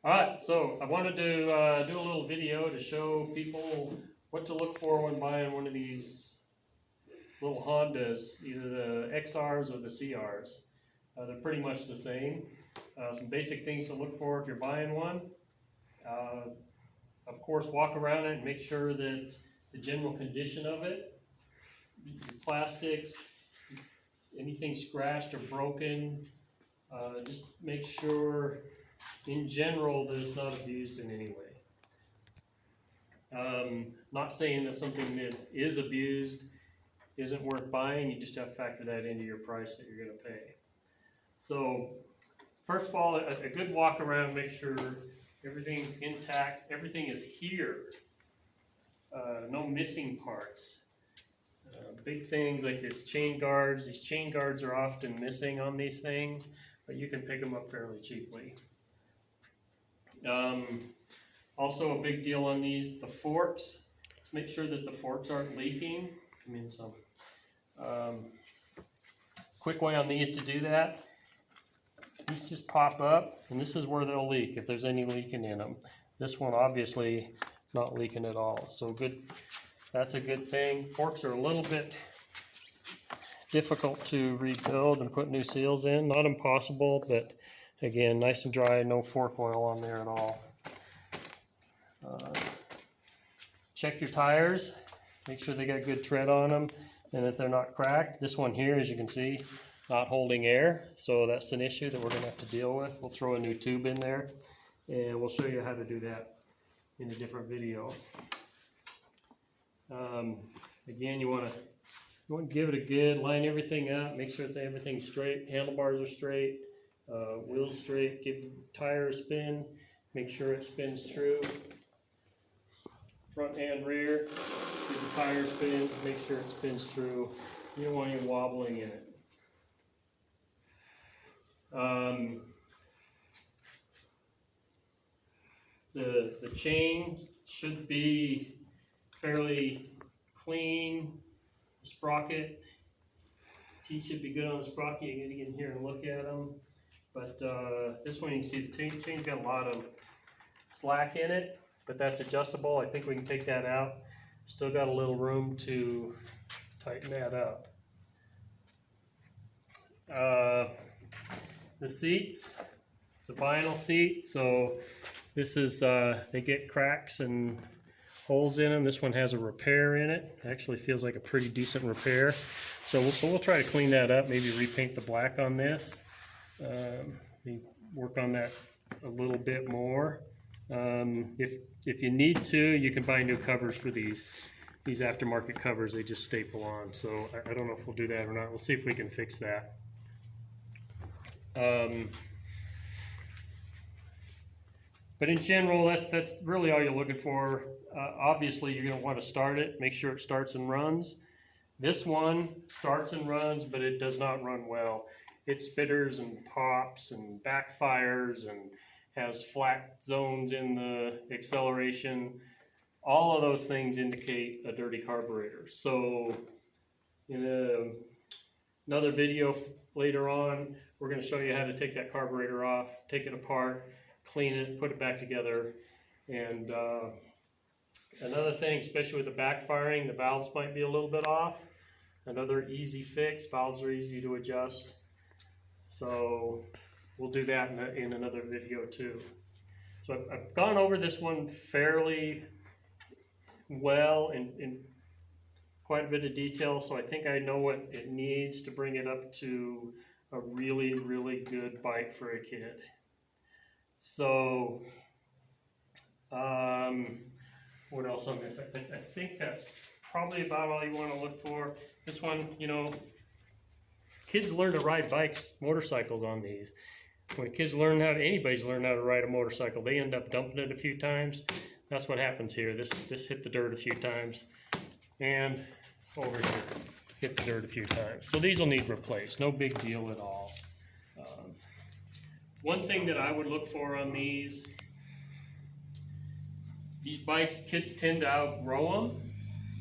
Alright, so I wanted to do a little video to show people what to look for when buying one of these little Hondas, either the XRs or the CRs. They're pretty much the same. Some basic things to look for if you're buying one. Of course, walk around it and make sure that the general condition of it, the plastics, anything scratched or broken, just make sure in general that it's not abused in any way. Not saying that something that is abused isn't worth buying, you just have to factor that into your price that you're going to pay. So first of all, a good walk around, make sure everything's intact, everything is here, no missing parts. Big things like these chain guards are often missing on these things, but you can pick them up fairly cheaply. Also a big deal on these, the forks. Let's make sure that the forks aren't leaking. Come in some. Quick way on these to do that. These just pop up, and this is where they'll leak if there's any leaking in them. This one obviously not leaking at all, so good. That's a good thing. Forks are a little bit difficult to rebuild and put new seals in. Not impossible, but again, nice and dry, no fork oil on there at all. Check your tires, make sure they got good tread on them and that they're not cracked. This one here, as you can see, not holding air, so that's an issue that we're going to have to deal with. We'll throw a new tube in there and we'll show you how to do that in a different video. Again, you want to give it a good, line everything up, make sure that everything's straight, handlebars are straight, wheels straight, give the tire a spin, make sure it spins true. Front and rear, give the tire a spin, make sure it spins true. You don't want any wobbling in it. The chain should be fairly clean. The sprocket, teeth should be good on the sprocket. You can get in here and look at them. But this one you can see the chain's got a lot of slack in it, but that's adjustable. I think we can take that out. Still got a little room to tighten that up. The seats, it's a vinyl seat, so this is, they get cracks and holes in them. This one has a repair in it. Actually feels like a pretty decent repair. So we'll try to clean that up, maybe repaint the black on this. Work on that a little bit more. If you need to, you can buy new covers for these aftermarket covers. They just staple on. So I don't know if we'll do that or not. We'll see if we can fix that. But in general, that's really all you're looking for. Obviously, you're going to want to start it. Make sure it starts and runs. This one starts and runs, but it does not run well. It spitters and pops and backfires and has flat zones in the acceleration. All of those things indicate a dirty carburetor. So in another video later on, we're going to show you how to take that carburetor off, take it apart, clean it, put it back together. And another thing, especially with the backfiring, the valves might be a little bit off. Another easy fix, valves are easy to adjust. So we'll do that in another video too. So I've gone over this one fairly well in quite a bit of detail, so I think I know what it needs to bring it up to a really, really good bike for a kid. So, what else on this? I think that's probably about all you want to look for. This one, you know, kids learn to ride bikes, motorcycles on these. When kids learn anybody's learned how to ride a motorcycle, they end up dumping it a few times. That's what happens here. This hit the dirt a few times, and over here, hit the dirt a few times. So these will need replaced. No big deal at all. One thing that I would look for on these bikes, kids tend to outgrow them.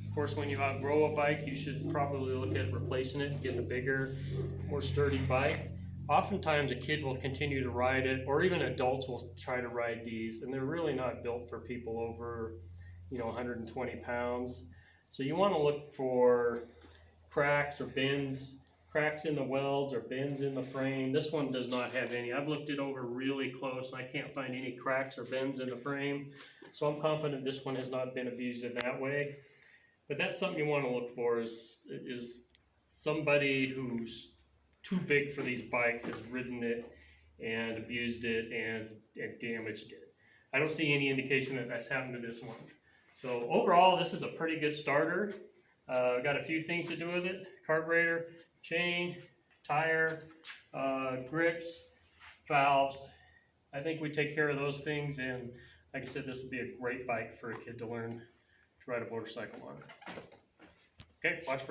Of course, when you outgrow a bike, you should probably look at replacing it, getting a bigger, more sturdy bike. oftentimes a kid will continue to ride it, or even adults will try to ride these, and they're really not built for people over, 120 pounds. So you want to look for cracks or bends, cracks in the welds or bends in the frame. This one does not have any. I've looked it over really close and I can't find any cracks or bends in the frame. So I'm confident this one has not been abused in that way. But that's something you want to look for is somebody who's too big for these bikes has ridden it and abused it and damaged it. I don't see any indication that that's happened to this one. So overall, this is a pretty good starter. Got a few things to do with it: carburetor, chain, tire, grips, valves. I think we take care of those things, and like I said, this would be a great bike for a kid to learn to ride a motorcycle on. Okay, watch for